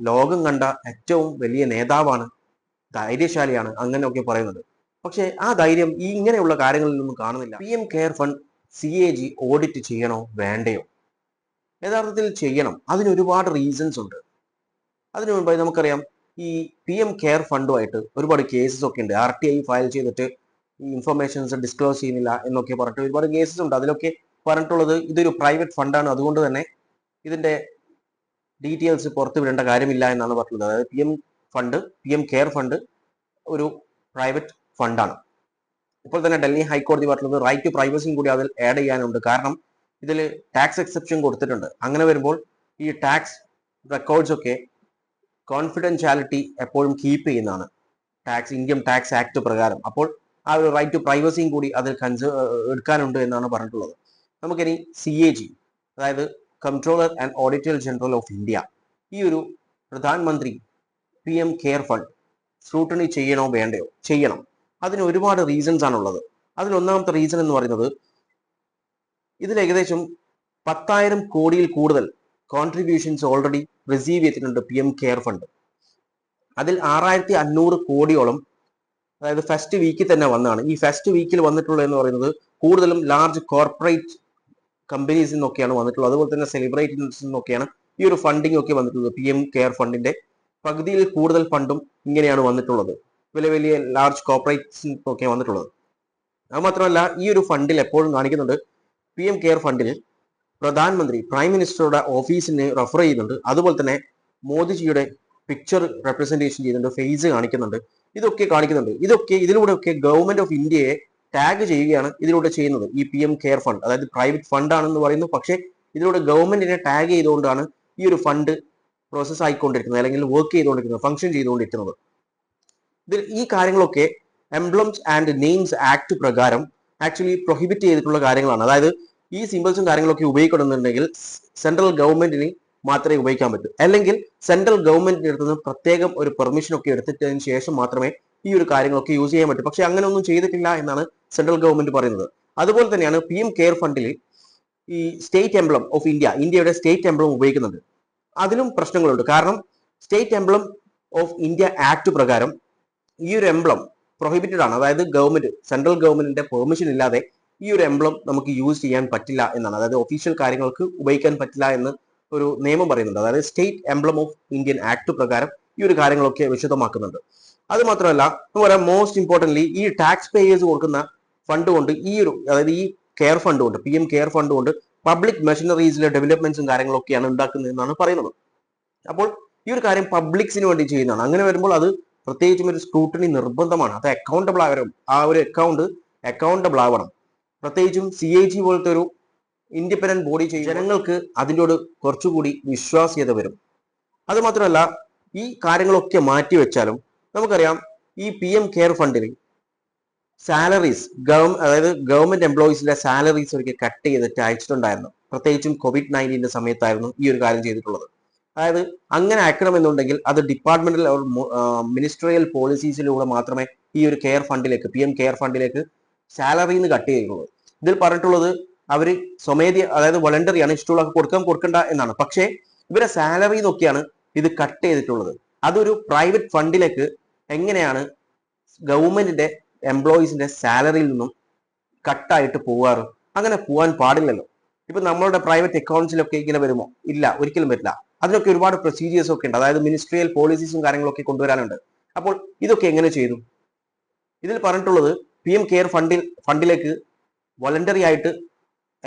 ലോകം കണ്ട ഏറ്റവും വലിയ നേതാവാണ്, ധൈര്യശാലിയാണ്, അങ്ങനെയൊക്കെ പറയുന്നത്. പക്ഷേ ആ ധൈര്യം ഈ ഇങ്ങനെയുള്ള കാര്യങ്ങളിൽ നിന്നും കാണുന്നില്ല. PM care fund CAG audit ചെയ്യണോ വേണ്ടയോ? യഥാർത്ഥത്തിൽ ചെയ്യണം. അതിന് ഒരുപാട് റീസൺസ് ഉണ്ട്. അതിനു മുമ്പായി നമുക്കറിയാം, ഈ PM കെയർ ഫണ്ടുമായിട്ട് ഒരുപാട് കേസസ് ഒക്കെ ഉണ്ട്. RTI ഫയൽ ചെയ്തിട്ട് ഈ ഇൻഫർമേഷൻസ് ഡിസ്ക്ലോസ് ചെയ്യുന്നില്ല എന്നൊക്കെ പറഞ്ഞിട്ട് ഒരുപാട് കേസസ് ഉണ്ട്. അതിലൊക്കെ പറഞ്ഞിട്ടുള്ളത് ഇതൊരു പ്രൈവറ്റ് ഫണ്ടാണ്, അതുകൊണ്ട് തന്നെ ഇതിന്റെ ഡീറ്റെയിൽസ് പുറത്തു വിടേണ്ട കാര്യമില്ല എന്നാണ് പറഞ്ഞത്. അതായത് PM കെയർ ഫണ്ട് ഒരു പ്രൈവറ്റ് ഫണ്ടാണ്. ഇപ്പോൾ തന്നെ ഡൽഹി ഹൈക്കോടതി പറഞ്ഞത് റൈറ്റ് ടു പ്രൈവസിയും കൂടി അതിൽ ആഡ് ചെയ്യാനുണ്ട്. കാരണം ഇതിൽ ടാക്സ് എക്സെപ്ഷൻ കൊടുത്തിട്ടുണ്ട്. അങ്ങനെ വരുമ്പോൾ ഈ ടാക്സ് റെക്കോർഡ്സ് ഒക്കെ കോൺഫിഡൻഷ്യാലിറ്റി എപ്പോഴും കീപ്പ് ചെയ്യുന്നതാണ് ഇന്ത്യൻ ടാക്സ് ആക്ട് പ്രകാരം. അപ്പോൾ ആ ഒരു റൈറ്റ് ടു പ്രൈവസിയും കൂടി അതിൽ എടുക്കാനുണ്ട് എന്നാണ് പറഞ്ഞിട്ടുള്ളത്. നമുക്കിനി CAG, അതായത് controller and auditor general of India, ഈ ഒരു പ്രധാനമന്ത്രി PM കെയർ ഫണ്ട് സ്ക്രൂട്ടണി ചെയ്യണോ വേണ്ടയോ? ചെയ്യണം. അതിന് ഒരുപാട് റീസൺസ് ആണുള്ളത്. അതിൽ ഒന്നാമത്തെ റീസൺ എന്ന് പറയുന്നത്, ഇതിൽ ഏകദേശം 10,000 കോടിയിൽ കൂടുതൽ കോൺട്രിബ്യൂഷൻസ് ഓൾറെഡി റിസീവ് ചെയ്തിട്ടുണ്ട് PM കെയർ ഫണ്ട്. അതിൽ 6,500 കോടിയോളം, അതായത് ഫസ്റ്റ് വീക്കിൽ തന്നെ വന്നതാണ്. ഈ ഫസ്റ്റ് വീക്കിൽ വന്നിട്ടുള്ളത് എന്ന് പറയുന്നത് കൂടുതലും ലാർജ് കോർപ്പറേറ്റ് കമ്പനീസിൽ നിന്നൊക്കെയാണ് വന്നിട്ടുള്ളത്. അതുപോലെ തന്നെ സെലിബ്രിറ്റീസിൽ നിന്നൊക്കെയാണ് ഈ ഒരു ഫണ്ടിങ് ഒക്കെ വന്നിട്ടുള്ളത്. PM കെയർ ഫണ്ടിന്റെ പകുതിയിൽ കൂടുതൽ ഫണ്ടും ഇങ്ങനെയാണ് വന്നിട്ടുള്ളത്. വലിയ വലിയ ലാർജ് കോർപ്പറേറ്റ്സിൽ ഒക്കെ വന്നിട്ടുള്ളത്. അത് മാത്രമല്ല, ഈ ഒരു ഫണ്ടിൽ എപ്പോഴും കാണിക്കുന്നുണ്ട്, PM കെയർ ഫണ്ടിൽ പ്രധാനമന്ത്രി പ്രൈം മിനിസ്റ്ററുടെ ഓഫീസിനെ റെഫർ ചെയ്യുന്നുണ്ട്. അതുപോലെ തന്നെ മോദിജിയുടെ പിക്ചർ റെപ്രസെന്റേഷൻ ചെയ്യുന്നുണ്ട്, ഫേസ് കാണിക്കുന്നുണ്ട്, ഇതൊക്കെ കാണിക്കുന്നുണ്ട്. ഇതിലൂടെ ഒക്കെ ഗവൺമെന്റ് ഓഫ് ഇന്ത്യയെ ടാഗ് ചെയ്യുകയാണ് ഇതിലൂടെ ചെയ്യുന്നത്. ഈ PM കെയർ ഫണ്ട്, അതായത് പ്രൈവറ്റ് ഫണ്ട് ആണെന്ന് പറയുന്നു, പക്ഷേ ഇതിലൂടെ ഗവൺമെന്റിനെ ടാഗ് ചെയ്തുകൊണ്ടാണ് ഈ ഒരു ഫണ്ട് പ്രോസസ് ആയിക്കൊണ്ടിരിക്കുന്നത്, അല്ലെങ്കിൽ വർക്ക് ചെയ്തുകൊണ്ടിരിക്കുന്നത്, ഫംഗ്ഷൻ ചെയ്തുകൊണ്ടിരിക്കുന്നത്. ഇതിൽ ഈ കാര്യങ്ങളൊക്കെ എംബ്ലംസ് ആൻഡ് നെയിംസ് ആക്ട് പ്രകാരം ആക്ച്വലി പ്രൊഹിബിറ്റ് ചെയ്തിട്ടുള്ള കാര്യങ്ങളാണ്. അതായത് ഈ സിംബൽസും കാര്യങ്ങളൊക്കെ ഉപയോഗിക്കണമെന്നുണ്ടെങ്കിൽ സെൻട്രൽ ഗവൺമെന്റിന് മാത്രമേ ഉപയോഗിക്കാൻ പറ്റൂ, അല്ലെങ്കിൽ സെൻട്രൽ ഗവൺമെന്റിന്റെ അടുത്ത് നിന്ന് പ്രത്യേകം ഒരു പെർമിഷൻ ഒക്കെ എടുത്തിട്ടതിന് ശേഷം മാത്രമേ ഈ ഒരു കാര്യങ്ങളൊക്കെ യൂസ് ചെയ്യാൻ പറ്റൂ. പക്ഷെ അങ്ങനെ ഒന്നും ചെയ്തിട്ടില്ല എന്നാണ് സെൻട്രൽ ഗവൺമെന്റ് പറയുന്നത്. അതുപോലെ തന്നെയാണ് PM കെയർ ഫണ്ടിൽ ഈ സ്റ്റേറ്റ് എംബ്ലം ഓഫ് ഇന്ത്യയുടെ സ്റ്റേറ്റ് എംബ്ലം ഉപയോഗിക്കുന്നുണ്ട്. അതിലും പ്രശ്നങ്ങളുണ്ട്. കാരണം state emblem of India act പ്രകാരം ഈ ഒരു എംബ്ലം പ്രൊഹിബിറ്റഡ് ആണ്. അതായത് സെൻട്രൽ ഗവൺമെന്റിന്റെ പെർമിഷൻ ഇല്ലാതെ ഈ ഒരു എംബ്ലം നമുക്ക് യൂസ് ചെയ്യാൻ പറ്റില്ല എന്നാണ്. അതായത് ഒഫീഷ്യൽ കാര്യങ്ങൾക്ക് ഉപയോഗിക്കാൻ പറ്റില്ല എന്ന് ഒരു നിയമം പറയുന്നുണ്ട്. അതായത് state emblem of Indian act പ്രകാരം ഈ ഒരു കാര്യങ്ങളൊക്കെ വിശദമാക്കുന്നുണ്ട്. അത് മാത്രമല്ല, നമുക്കറിയാം, മോസ്റ്റ് ഇമ്പോർട്ടൻ്റ്ലി ഈ ടാക്സ് പേയേഴ്സ് കൊടുക്കുന്ന ഫണ്ട് കൊണ്ട് അതായത് ഈ കെയർ ഫണ്ട് കൊണ്ട്, PM കെയർ ഫണ്ട് കൊണ്ട് പബ്ലിക് മെഷീനറീസിലെ ഡെവലപ്മെന്റ്സും കാര്യങ്ങളൊക്കെയാണ് ഉണ്ടാക്കുന്നതെന്നാണ് പറയുന്നത്. അപ്പോൾ ഈ ഒരു കാര്യം പബ്ലിക്സിന് വേണ്ടി ചെയ്യുന്നതാണ്. അങ്ങനെ വരുമ്പോൾ അത് പ്രത്യേകിച്ചും ഒരു സ്ക്രൂട്ടണി നിർബന്ധമാണ്. അത് അക്കൗണ്ടബിൾ ആവണം. ആ ഒരു അക്കൗണ്ടബിൾ ആവണം. പ്രത്യേകിച്ചും CAG പോലത്തെ ഒരു ഇൻഡിപെൻഡന്റ് ബോഡി ചെയ്യും, ജനങ്ങൾക്ക് അതിനോട് കുറച്ചുകൂടി വിശ്വാസ്യത വരും. അത് മാത്രമല്ല, ഈ കാര്യങ്ങളൊക്കെ മാറ്റിവെച്ചാലും നമുക്കറിയാം, ഈ PM കെയർ ഫണ്ടിൽ സാലറീസ്, അതായത് ഗവൺമെന്റ് എംപ്ലോയീസിന്റെ സാലറീസ് ഒരിക്കൽ കട്ട് ചെയ്തിട്ട് അയച്ചിട്ടുണ്ടായിരുന്നു. പ്രത്യേകിച്ചും COVID-19 സമയത്തായിരുന്നു ഈ ഒരു കാര്യം ചെയ്തിട്ടുള്ളത്. അതായത് അങ്ങനെ അയക്കണമെന്നുണ്ടെങ്കിൽ അത് ഡിപ്പാർട്ട്മെന്റൽ മിനിസ്ട്രിയൽ പോളിസീസിലൂടെ മാത്രമേ ഈ ഒരു PM കെയർ ഫണ്ടിലേക്ക് സാലറിന്ന് കട്ട് ചെയ്യുള്ളൂ. ഇതിൽ പറഞ്ഞിട്ടുള്ളത് അവര് സ്വമേധി, അതായത് വോളണ്ടറിയാണ്, ഇഷ്ടമുള്ള കൊടുക്കണ്ട എന്നാണ്. പക്ഷേ ഇവരെ സാലറി നോക്കിയാണ് ഇത് കട്ട് ചെയ്തിട്ടുള്ളത്. അതൊരു പ്രൈവറ്റ് ഫണ്ടിലേക്ക് എങ്ങനെയാണ് ഗവൺമെന്റിന്റെ എംപ്ലോയീസിന്റെ സാലറിയിൽ നിന്നും കട്ടായിട്ട് പോവാറ്? അങ്ങനെ പോകാൻ പാടില്ലല്ലോ. ഇപ്പൊ നമ്മളുടെ പ്രൈവറ്റ് അക്കൗണ്ട്സിലൊക്കെ ഇങ്ങനെ വരുമോ? ഇല്ല, ഒരിക്കലും വരില്ല. അതിനൊക്കെ ഒരുപാട് പ്രൊസീജിയേഴ്സ് ഒക്കെ ഉണ്ട്. അതായത് മിനിസ്ട്രിയൽ പോളിസീസും കാര്യങ്ങളൊക്കെ കൊണ്ടുവരാനുണ്ട്. അപ്പോൾ ഇതൊക്കെ എങ്ങനെ ചെയ്തു? ഇതിൽ പറഞ്ഞിട്ടുള്ളത് PM കെയർ ഫണ്ടിലേക്ക് വോളണ്ടറി ആയിട്ട്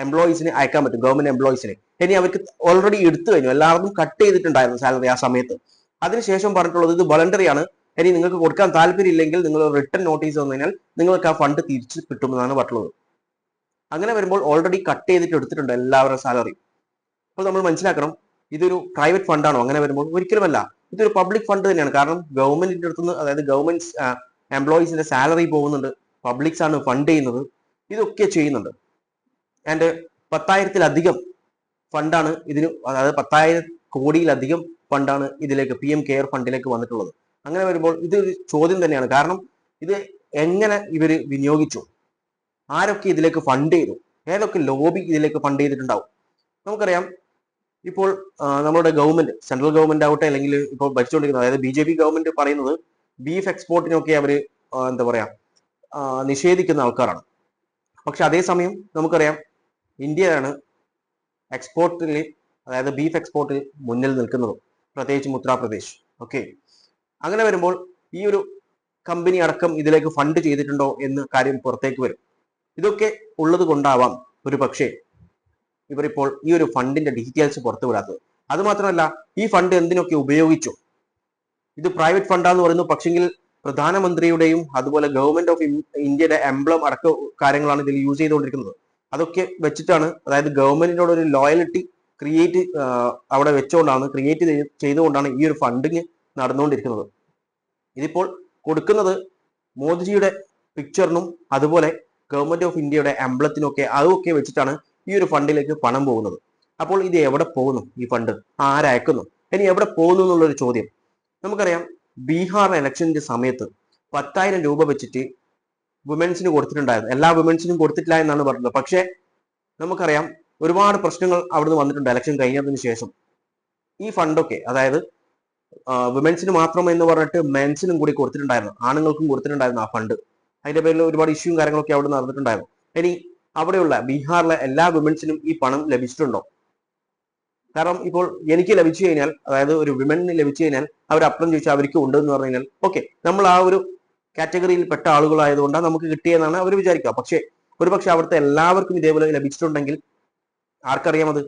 എംപ്ലോയീസിനെ അയക്കാൻ പറ്റും, ഗവൺമെന്റ് എംപ്ലോയീസിനെ. ഇനി അവർക്ക് ഓൾറെഡി എടുത്തു കഴിഞ്ഞു, എല്ലാവർക്കും കട്ട് ചെയ്തിട്ടുണ്ടായിരുന്നു സാലറി ആ സമയത്ത്. അതിനുശേഷം പറഞ്ഞിട്ടുള്ളത് ഇത് വോളണ്ടറി ആണ്, ഇനി നിങ്ങൾക്ക് കൊടുക്കാൻ താല്പര്യമില്ലെങ്കിൽ നിങ്ങൾ റിട്ടേൺ നോട്ടീസ് വന്നു കഴിഞ്ഞാൽ നിങ്ങൾക്ക് ആ ഫണ്ട് തിരിച്ചു കിട്ടുമെന്നാണ് പറഞ്ഞിട്ടുള്ളത്. അങ്ങനെ വരുമ്പോൾ ഓൾറെഡി കട്ട് ചെയ്തിട്ട് എടുത്തിട്ടുണ്ട് എല്ലാവരുടെ സാലറി. അപ്പോൾ നമ്മൾ മനസ്സിലാക്കണം, ഇതൊരു പ്രൈവറ്റ് ഫണ്ടാണോ? അങ്ങനെ വരുമ്പോൾ ഒരിക്കലുമല്ല, ഇതൊരു പബ്ലിക് ഫണ്ട് തന്നെയാണ്. കാരണം ഗവൺമെന്റിന്റെ അടുത്തുനിന്ന്, അതായത് ഗവൺമെന്റ് എംപ്ലോയീസിന്റെ സാലറി പോകുന്നുണ്ട്, പബ്ലിക്സ് ആണ് ഫണ്ട് ചെയ്യുന്നത്, ഇതൊക്കെ ചെയ്യുന്നുണ്ട്. ആൻഡ് 10,000-ലധികം ഫണ്ടാണ് ഇതിന്, അതായത് 10,000 കോടിയിലധികം ഫണ്ടാണ് ഇതിലേക്ക് PM കെയർ ഫണ്ടിലേക്ക് വന്നിട്ടുള്ളത്. അങ്ങനെ വരുമ്പോൾ ഇതൊരു ചോദ്യം തന്നെയാണ്. കാരണം ഇത് എങ്ങനെ ഇവര് വിനിയോഗിച്ചു? ആരൊക്കെ ഇതിലേക്ക് ഫണ്ട് ചെയ്തു? ഏതൊക്കെ ലോബി ഇതിലേക്ക് ഫണ്ട് ചെയ്തിട്ടുണ്ടാവും? നമുക്കറിയാം, ഇപ്പോൾ നമ്മുടെ ഗവൺമെന്റ്, സെൻട്രൽ ഗവൺമെന്റ് ആവട്ടെ, അല്ലെങ്കിൽ ഇപ്പോൾ ഭരിച്ചുകൊണ്ടിരിക്കുന്നത് അതായത് BJP ഗവൺമെന്റ് പറയുന്നത് ബീഫ് എക്സ്പോർട്ടിനൊക്കെ അവർ എന്താ പറയാ നിഷേധിക്കുന്ന ആൾക്കാരാണ്. പക്ഷെ അതേസമയം നമുക്കറിയാം ഇന്ത്യയാണ് എക്സ്പോർട്ടിൽ, അതായത് ബീഫ് എക്സ്പോർട്ടിൽ മുന്നിൽ നിൽക്കുന്നത്, പ്രത്യേകിച്ചും ഉത്തർപ്രദേശ്. ഓക്കെ, അങ്ങനെ വരുമ്പോൾ ഈ ഒരു കമ്പനി അടക്കം ഇതിലേക്ക് ഫണ്ട് ചെയ്തിട്ടുണ്ടോ എന്ന് കാര്യം പുറത്തേക്ക് വരും. ഇതൊക്കെ ഉള്ളത് കൊണ്ടാവാം ഒരു പക്ഷേ ഇവരിപ്പോൾ ഈ ഒരു ഫണ്ടിന്റെ ഡീറ്റെയിൽസ് പുറത്തു വിടാത്തത്. അത് മാത്രമല്ല, ഈ ഫണ്ട് എന്തിനൊക്കെ ഉപയോഗിച്ചു, ഇത് പ്രൈവറ്റ് ഫണ്ടാന്ന് പറയുന്നു, പക്ഷെങ്കിൽ പ്രധാനമന്ത്രിയുടെയും അതുപോലെ ഗവൺമെന്റ് ഓഫ് ഇന്ത്യയുടെ എംബ്ലം അടക്ക കാര്യങ്ങളാണ് ഇതിൽ യൂസ് ചെയ്തുകൊണ്ടിരിക്കുന്നത്. അതൊക്കെ വെച്ചിട്ടാണ്, അതായത് ഗവൺമെന്റിനോട് ഒരു ലോയലിറ്റി ക്രിയേറ്റ് അവിടെ വെച്ചുകൊണ്ടാണ്, ക്രിയേറ്റ് ചെയ്തുകൊണ്ടാണ് ഈ ഒരു ഫണ്ടിങ് നടന്നുകൊണ്ടിരിക്കുന്നത്. ഇതിപ്പോൾ കൊടുക്കുന്നത് മോദിജിയുടെ പിക്ചറിനും അതുപോലെ ഗവൺമെന്റ് ഓഫ് ഇന്ത്യയുടെ എംബ്ലത്തിനൊക്കെ, അതൊക്കെ വെച്ചിട്ടാണ് ഈ ഒരു ഫണ്ടിലേക്ക് പണം പോകുന്നത്. അപ്പോൾ ഇത് എവിടെ പോകുന്നു, ഈ ഫണ്ട് ആരയക്കുന്നു, ഇനി എവിടെ പോകുന്നു എന്നുള്ളൊരു ചോദ്യം. നമുക്കറിയാം ബീഹാർ ഇലക്ഷന്റെ സമയത്ത് 10,000 രൂപ വെച്ചിട്ട് വുമൻസിന് കൊടുത്തിട്ടുണ്ടായിരുന്നു. എല്ലാ വുമൻസിനും കൊടുത്തിട്ടില്ല എന്നാണ് പറഞ്ഞത്. പക്ഷേ നമുക്കറിയാം ഒരുപാട് പ്രശ്നങ്ങൾ അവിടുന്ന് വന്നിട്ടുണ്ട് ഇലക്ഷൻ കഴിഞ്ഞതിന് ശേഷം. ഈ ഫണ്ടൊക്കെ, അതായത് വുമൻസിന് മാത്രം എന്ന് പറഞ്ഞിട്ട് മെൻസിനും കൂടി കൊടുത്തിട്ടുണ്ടായിരുന്നു, ആണുങ്ങൾക്കും കൊടുത്തിട്ടുണ്ടായിരുന്നു ആ ഫണ്ട്. അതിന്റെ പേരിൽ ഒരുപാട് ഇഷ്യൂയും കാര്യങ്ങളൊക്കെ അവിടെ നടന്നിട്ടുണ്ടായിരുന്നു. ഇനി അവിടെയുള്ള ബീഹാറിലെ എല്ലാ വുമൻസിനും ഈ പണം ലഭിച്ചിട്ടുണ്ടോ? കാരണം ഇപ്പോൾ എനിക്ക് ലഭിച്ചു കഴിഞ്ഞാൽ, അതായത് ഒരു വിമന് ലഭിച്ചു കഴിഞ്ഞാൽ അവർ അപ്പുറം ചോദിച്ചാൽ അവർക്ക് ഉണ്ടെന്ന് പറഞ്ഞു കഴിഞ്ഞാൽ ഓക്കെ, നമ്മൾ ആ ഒരു കാറ്റഗറിയിൽ പെട്ട ആളുകളായതുകൊണ്ടാണ് നമുക്ക് കിട്ടിയെന്നാണ് അവർ വിചാരിക്കുക. പക്ഷേ ഒരുപക്ഷെ അവിടുത്തെ എല്ലാവർക്കും ഇതേപോലെ ലഭിച്ചിട്ടുണ്ടെങ്കിൽ ആർക്കറിയാം അത്?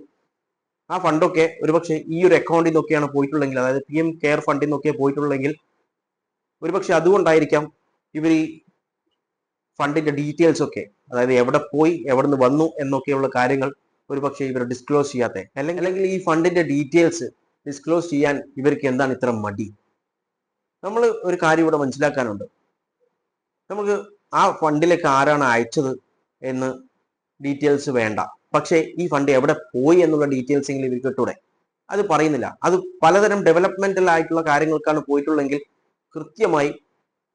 ആ ഫണ്ടൊക്കെ ഒരുപക്ഷെ ഈ ഒരു അക്കൗണ്ടിൽ നിന്നൊക്കെയാണ് പോയിട്ടുള്ളെങ്കിൽ, അതായത് PM കെയർ ഫണ്ടിൽ നിന്നൊക്കെ പോയിട്ടുള്ളെങ്കിൽ ഒരുപക്ഷെ അതുകൊണ്ടായിരിക്കാം ഇവർ ഈ ഫണ്ടിന്റെ ഡീറ്റെയിൽസ് ഒക്കെ, അതായത് എവിടെ പോയി എവിടെ നിന്ന് വന്നു എന്നൊക്കെയുള്ള കാര്യങ്ങൾ ഒരുപക്ഷെ ഇവർ ഡിസ്ക്ലോസ് ചെയ്യാത്ത, അല്ലെങ്കിൽ ഈ ഫണ്ടിന്റെ ഡീറ്റെയിൽസ് ഡിസ്ക്ലോസ് ചെയ്യാൻ ഇവർക്ക് എന്താണ് ഇത്ര മടി? നമ്മൾ ഒരു കാര്യം ഇവിടെ മനസ്സിലാക്കാനുണ്ട്. നമുക്ക് ആ ഫണ്ടിലേക്ക് ആരാണ് അയച്ചത് എന്ന് ഡീറ്റെയിൽസ് വേണ്ട, പക്ഷേ ഈ ഫണ്ട് എവിടെ പോയി എന്നുള്ള ഡീറ്റെയിൽസ് എങ്കിലും ഇവർക്ക് കിട്ടൂടെ? അത് പറയുന്നില്ല. അത് പലതരം ഡെവലപ്മെന്റൽ ആയിട്ടുള്ള കാര്യങ്ങൾക്കാണ് പോയിട്ടുള്ളെങ്കിൽ കൃത്യമായി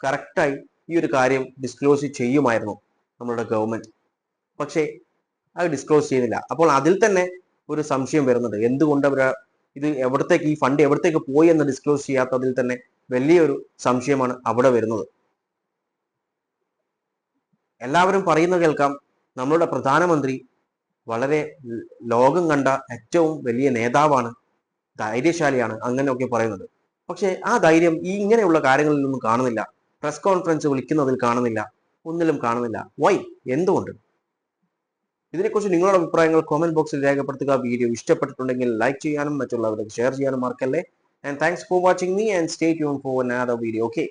കറക്റ്റായി ഈ ഒരു കാര്യം ഡിസ്ക്ലോസ് ചെയ്യുമായിരുന്നു നമ്മളുടെ ഗവൺമെന്റ്. പക്ഷേ അത് ഡിസ്ക്ലോസ് ചെയ്യുന്നില്ല. അപ്പോൾ അതിൽ തന്നെ ഒരു സംശയം വരുന്നുണ്ട്, എന്തുകൊണ്ട് അവർ ഇത് എവിടത്തേക്ക്, ഈ ഫണ്ട് എവിടത്തേക്ക് പോയി എന്ന് ഡിസ്ക്ലോസ് ചെയ്യാത്തതിൽ തന്നെ വലിയൊരു സംശയമാണ് അവിടെ വരുന്നത്. എല്ലാവരും പറയുന്ന കേൾക്കാം, നമ്മളുടെ പ്രധാനമന്ത്രി വളരെ ലോകം കണ്ട ഏറ്റവും വലിയ നേതാവാണ്, ധൈര്യശാലിയാണ്, അങ്ങനെയൊക്കെ പറയുന്നത്. പക്ഷെ ആ ധൈര്യം ഈ ഇങ്ങനെയുള്ള കാര്യങ്ങളിലൊന്നും കാണുന്നില്ല. പ്രസ് കോൺഫറൻസ് വിളിക്കുന്നതിൽ കാണുന്നില്ല, ഒന്നിലും കാണുന്നില്ല. വൈ? എന്തുകൊണ്ട്? ഇതിനെക്കുറിച്ച് നിങ്ങളുടെ അഭിപ്രായങ്ങൾ കോമെന്റ് ബോക്സിൽ രേഖപ്പെടുത്തുക. വീഡിയോ ഇഷ്ടപ്പെട്ടിട്ടുണ്ടെങ്കിൽ ലൈക്ക് ചെയ്യാനും മറ്റുള്ളവർക്ക് ഷെയർ ചെയ്യാനും മറക്കല്ലേ. And thanks for watching me and stay tune for another video. Okay.